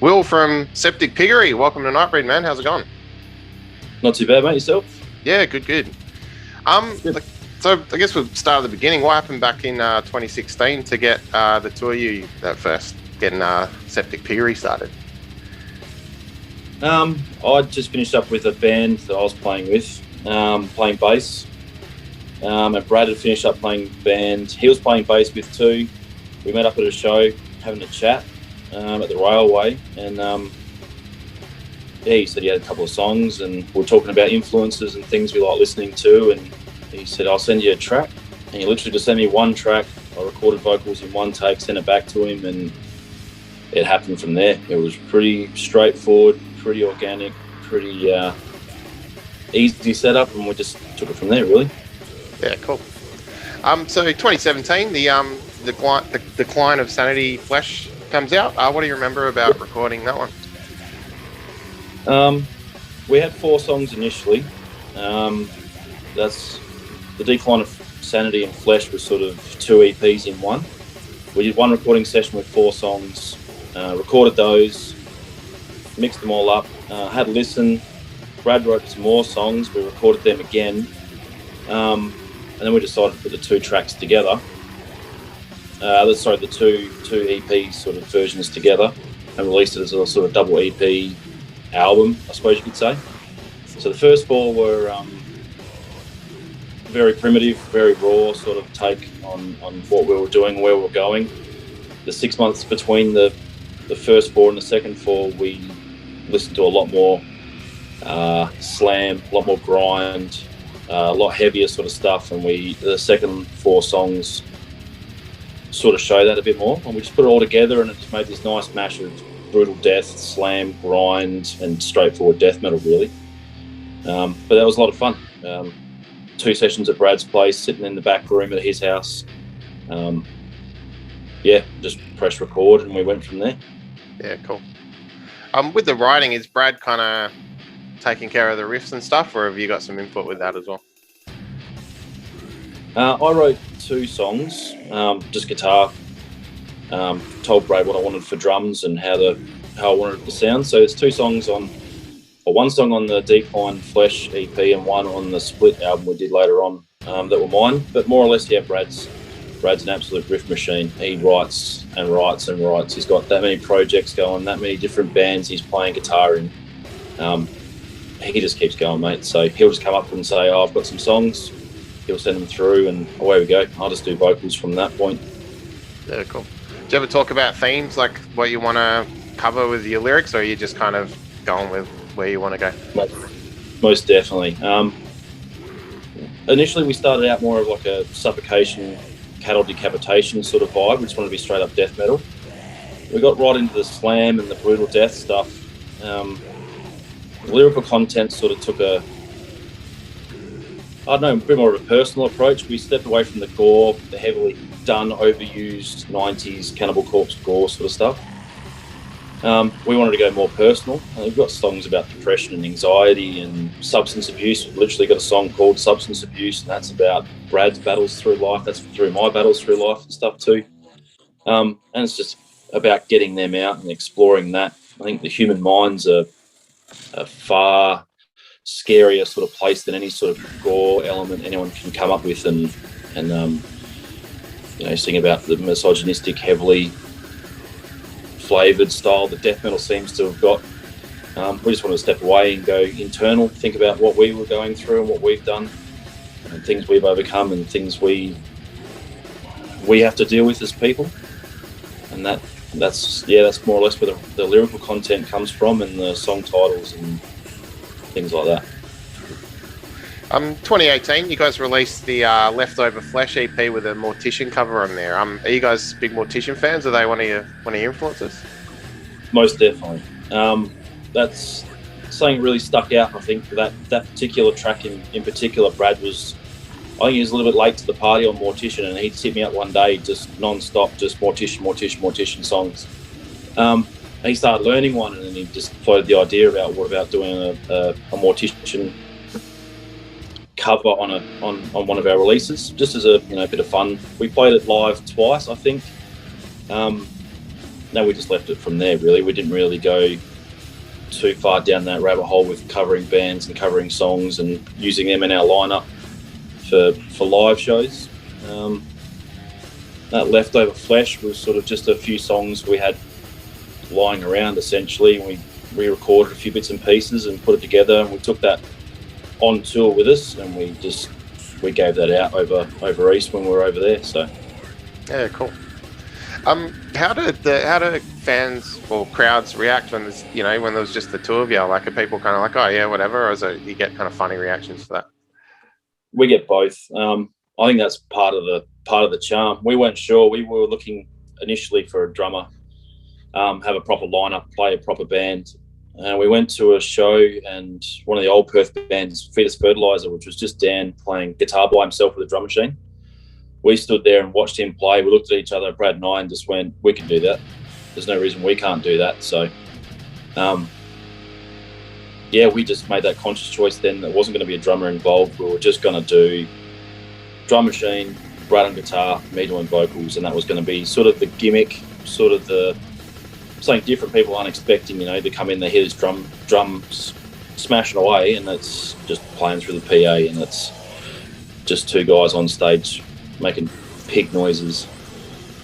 Will from Septik Piggery. Welcome to Nightbreed, man. How's it going? Not too bad, mate. Yourself? Yeah, good. So I guess we'll start at the beginning. What happened back in 2016 to get the two of you that first getting Septik Piggery started? I just finished up with a band that I was playing with, playing bass. And Brad had finished up playing band. He was playing bass with two. We met up at a show, having a chat at the railway, and he said he had a couple of songs, and we were talking about influences and things we like listening to, and he said, I'll send you a track. And he literally just sent me one track. I recorded vocals in one take, sent it back to him, and it happened from there. It was pretty straightforward, pretty organic, pretty easy setup, and we just took it from there, really. Yeah, cool. So 2017, the Decline of Sanity Flesh comes out. What do you remember about recording that one? We had 4 songs initially. That's the Decline of Sanity and Flesh was sort of 2 EPs in one. We did one recording session with 4 songs, recorded those, mixed them all up, had a listen. Brad wrote some more songs, we recorded them again, and then we decided to put the 2 tracks together. The two EP sort of versions together, and released it as a sort of double EP album, I suppose you could say. So the first 4 were very primitive, very raw sort of take on what we were doing, where we were going. The 6 months between the first 4 and the second 4, we listened to a lot more slam, a lot more grind, a lot heavier sort of stuff, and the second 4 songs sort of show that a bit more, and we just put it all together, and it just made this nice mash of brutal death, slam, grind, and straightforward death metal, really. But that was a lot of fun. 2 sessions at Brad's place, sitting in the back room at his house. Just press record, and we went from there. Yeah, cool. With the writing, is Brad kind of taking care of the riffs and stuff, or have you got some input with that as well? I wrote 2 songs, just guitar. Told Brad what I wanted for drums and how I wanted it to sound. So it's 2 songs one song on the Decline Flesh EP and one on the Split album we did later on that were mine. But more or less, yeah, Brad's an absolute riff machine. He writes and writes and writes. He's got that many projects going, that many different bands he's playing guitar in. He just keeps going, mate. So he'll just come up and say, I've got some songs. He'll send them through, and away we go. I'll just do vocals from that point. Yeah, cool. Do you ever talk about themes, like what you want to cover with your lyrics, or are you just kind of going with where you want to go? Most definitely. Initially, we started out more of like a suffocation, cattle decapitation sort of vibe. We just wanted to be straight up death metal. We got right into the slam and the brutal death stuff. The lyrical content sort of took a bit more of a personal approach. We stepped away from the gore, the heavily done, overused 90s Cannibal Corpse gore sort of stuff. We wanted to go more personal. We've got songs about depression and anxiety and substance abuse. We've literally got a song called Substance Abuse, and that's about Brad's battles through life. That's through my battles through life and stuff too. And it's just about getting them out and exploring that. I think the human mind's a far scarier sort of place than any sort of gore element anyone can come up with, and sing about the misogynistic, heavily flavoured style that death metal seems to have got. We just want to step away and go internal, think about what we were going through and what we've done, and things we've overcome and things we have to deal with as people. And that's more or less where the lyrical content comes from, and the song titles and things like that. 2018, you guys released the Leftover Flesh EP with a Mortician cover on there. Are you guys big Mortician fans? Are they one of your influences? Most definitely. That's something that really stuck out. I think that particular track in particular, Brad was, I think he was a little bit late to the party on Mortician, and he'd hit me up one day just non-stop, just Mortician songs. He started learning one, and then he just floated the idea about doing a Mortician cover on one of our releases, just as a bit of fun. We played it live twice, I think. we just left it from there, really. We didn't really go too far down that rabbit hole with covering bands and covering songs and using them in our lineup for live shows. That Leftover Flesh was sort of just a few songs we had lying around, essentially. We re-recorded a few bits and pieces and put it together, and we took that on tour with us, and we gave that out over East when we were over there. So yeah, cool. How do fans or crowds react when there's, when there was just the two of you? Like, are people kind of like, oh yeah, whatever, or is it you get kind of funny reactions for that? We get both. I think that's part of the charm. We weren't sure. We were looking initially for a drummer, have a proper lineup, play a proper band. We went to a show, and one of the old Perth bands, Fetus Fertilizer, which was just Dan playing guitar by himself with a drum machine. We stood there and watched him play. We looked at each other, Brad and I, and just went, we can do that. There's no reason we can't do that. So, we just made that conscious choice then. There wasn't going to be a drummer involved. We were just going to do drum machine, Brad on guitar, me doing vocals, and that was going to be sort of the gimmick, sort of something different people aren't expecting, to come in, they hear this drums smashing away, and it's just playing through the PA, and it's just two guys on stage making pig noises.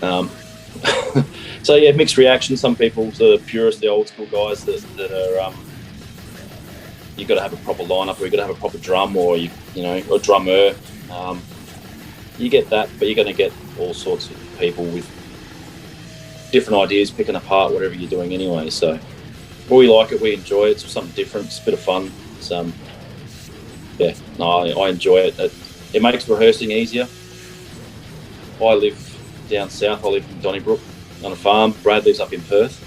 So yeah, mixed reaction. Some people, the purists, the old school guys that are you've got to have a proper lineup, or you've got to have a proper drum, or a drummer. You get that, but you're going to get all sorts of people with different ideas, picking apart whatever you're doing anyway. So we like it, we enjoy it. It's something different, it's a bit of fun. It's, I enjoy it. It makes rehearsing easier. I live down south, I live in Donnybrook on a farm. Brad lives up in Perth.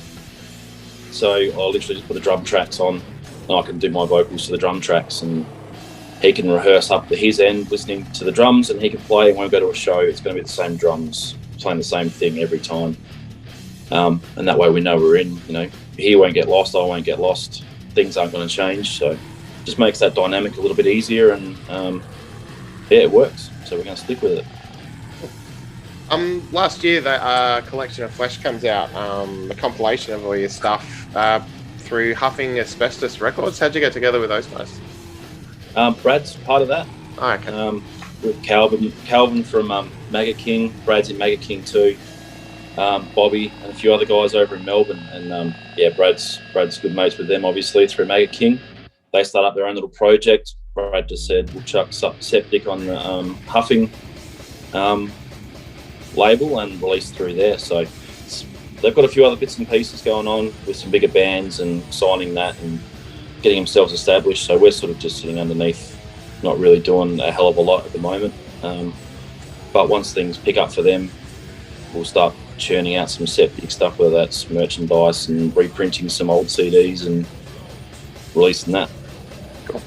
So I literally just put the drum tracks on, and I can do my vocals to the drum tracks, and he can rehearse up to his end listening to the drums, and he can play. And when we go to a show, it's going to be the same drums playing the same thing every time. And that way we know we're in. He won't get lost, I won't get lost. Things aren't going to change. So just makes that dynamic a little bit easier, and it works. So we're going to stick with it. Last year, the Collection of Flesh comes out, a compilation of all your stuff through Huffing Asbestos Records. How'd you get together with those guys? Brad's part of that. Oh, okay. With Calvin from Maggot King. Brad's in Maggot King too. Bobby and a few other guys over in Melbourne, and Brad's good mates with them, obviously, through Maggot King. They start up their own little project. Brad just said we'll chuck Septik on the Huffing label and release through there. So they've got a few other bits and pieces going on with some bigger bands and signing that and getting themselves established. So we're sort of just sitting underneath, not really doing a hell of a lot at the moment. But once things pick up for them, we'll start churning out some Septik stuff, whether that's merchandise and reprinting some old CDs and releasing that. Cool.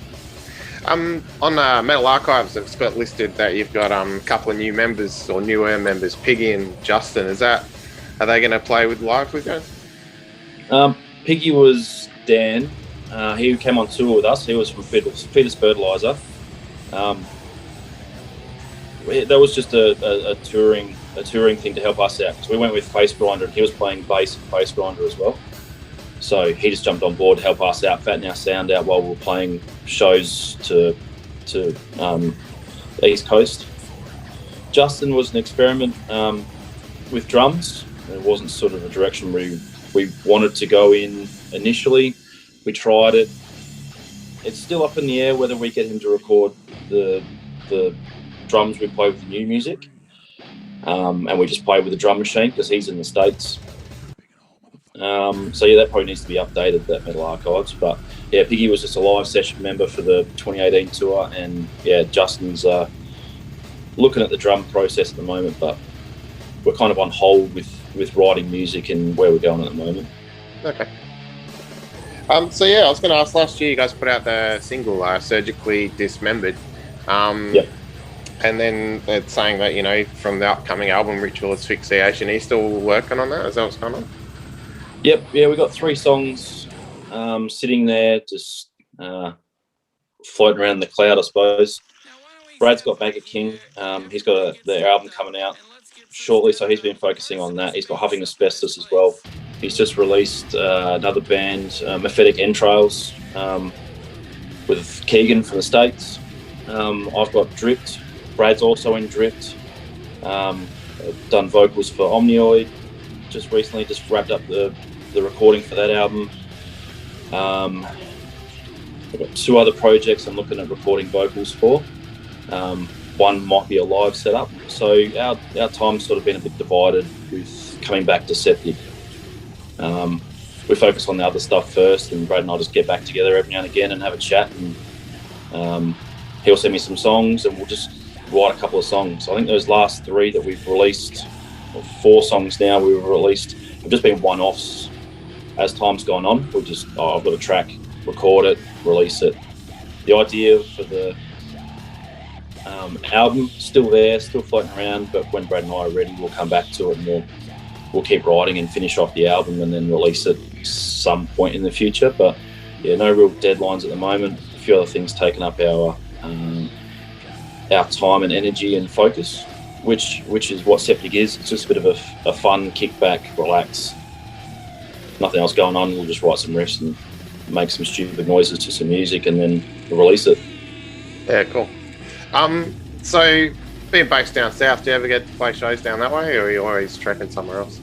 On Metal Archives, it's got listed that you've got a couple of new members, or newer members, Piggy and Justin. Are they going to play live with you? Piggy was Dan. He came on tour with us. He was from Fetus Fertilizer. That was just a touring thing to help us out, because we went with Face Grinder, and he was playing bass and Face Grinder as well. So he just jumped on board to help us out, fatten our sound out while we were playing shows to the East Coast. Justin was an experiment with drums. It wasn't sort of a direction we wanted to go in initially. We tried it. It's still up in the air whether we get him to record the drums we play with the new music, and we just play with the drum machine because he's in the States. That probably needs to be updated, that Metal Archives. But yeah, Piggy was just a live session member for the 2018 tour, and yeah, Justin's looking at the drum process at the moment, but we're kind of on hold with writing music and where we're going at the moment. Okay. I was going to ask, last year you guys put out the single Surgically Dismembered. Yep. And then it's saying that, from the upcoming album, Ritual Asphyxiation, are you still working on that? Is that what's going on? Yep. Yeah, we got 3 songs sitting there, just floating around in the cloud, I suppose. Brad's got Maggot King. He's got their album coming out shortly, so he's been focusing on that. He's got Huffing Asbestos as well. he's just released another band, Mephitic Entrails, with Keegan from the States. I've got Dripped. Brad's also in Dripped. I've done vocals for Omnioid. Just recently, just wrapped up the recording for that album. I've got 2 other projects I'm looking at recording vocals for. One might be a live setup. So our time's sort of been a bit divided with coming back to Septik. We focus on the other stuff first, and Brad and I just get back together every now and again and have a chat. And he'll send me some songs, and we'll just write a couple of songs. I think those last 3 that we've released, or 4 songs now we've released, have just been one-offs. As time's gone on, we'll just, I've got a track, record it, release it. The idea for the album still there, still floating around, but when Brad and I are ready, we'll come back to it, and we'll keep writing and finish off the album and then release it some point in the future. But yeah, no real deadlines at the moment. A few other things taking up our time and energy and focus, which is what Septik is. It's just a bit of a fun, kick back, relax. Nothing else going on. We'll just write some riffs and make some stupid noises to some music, and then release it. Yeah, cool. So being based down south, do you ever get to play shows down that way, or are you always trekking somewhere else?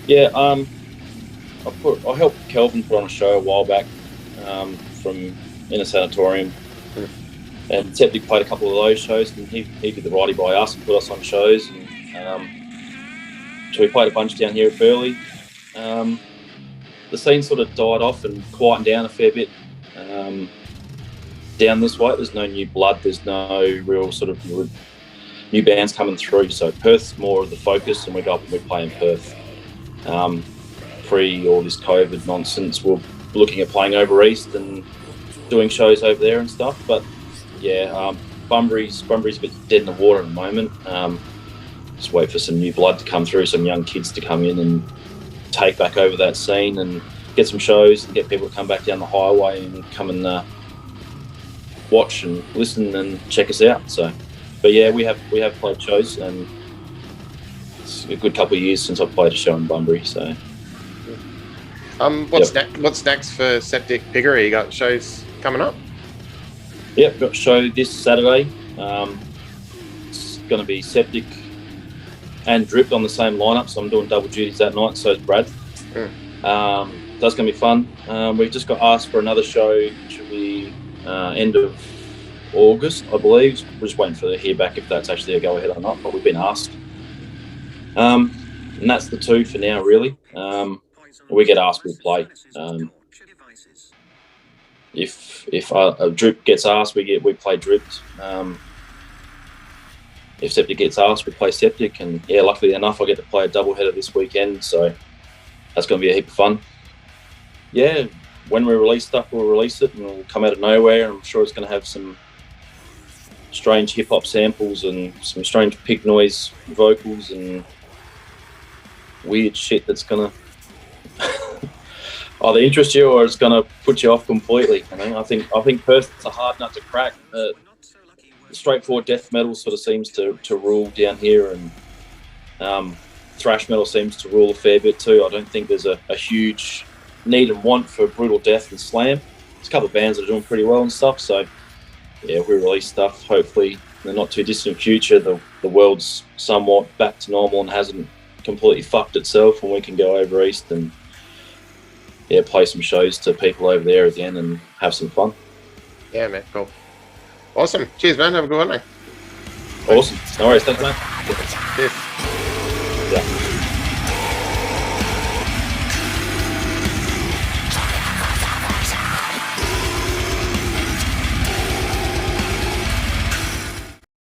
Yeah, I helped Kelvin put on a show a while back from in a sanatorium, and Septik played a couple of those shows, and he did the righty by us and put us on shows. And, so we played a bunch down here at Burleigh. The scene sort of died off and quietened down a fair bit down this way. There's no new blood. There's no real sort of new bands coming through. So Perth's more of the focus, and we go up and we play in Perth. Pre all this COVID nonsense, we're looking at playing over east and doing shows over there and stuff. But yeah, Bunbury's a bit dead in the water at the moment. Just wait for some new blood to come through, some young kids to come in and take back over that scene and get some shows and get people to come back down the highway and come and watch and listen and check us out. So, but yeah, we have played shows, and it's a good couple of years since I've played a show in Bunbury. So, what's next for Septik Piggery? You got shows coming up? Yep, got a show this Saturday. It's going to be Septik and Dripped on the same lineup, so I'm doing double duties that night. So is Brad. That's going to be fun. We've just got asked for another show, which will be end of August, I believe. We're just waiting to hear back if that's actually a go ahead or not, but we've been asked. And that's the 2 for now, really. We get asked, we'll play. If a Drip gets asked, we play Dripped. If Septik gets asked, we play Septik. And yeah, luckily enough, I get to play a doubleheader this weekend, so that's going to be a heap of fun. Yeah, when we release stuff, we'll release it, and it'll come out of nowhere. I'm sure it's going to have some strange hip-hop samples and some strange pig noise vocals and weird shit that's going to either interest you or it's going to put you off completely. I think Perth's a hard nut to crack. Straightforward death metal sort of seems to rule down here, and thrash metal seems to rule a fair bit too. I don't think there's a huge need and want for brutal death and slam. There's a couple of bands that are doing pretty well and stuff, so yeah, we release stuff hopefully in the not too distant future. The world's somewhat back to normal and hasn't completely fucked itself, and we can go over east and yeah, play some shows to people over there again and have some fun. Yeah, man, cool. Awesome. Cheers, man. Have a good one, mate. Awesome. No worries. Thanks, man. Cheers. Yeah.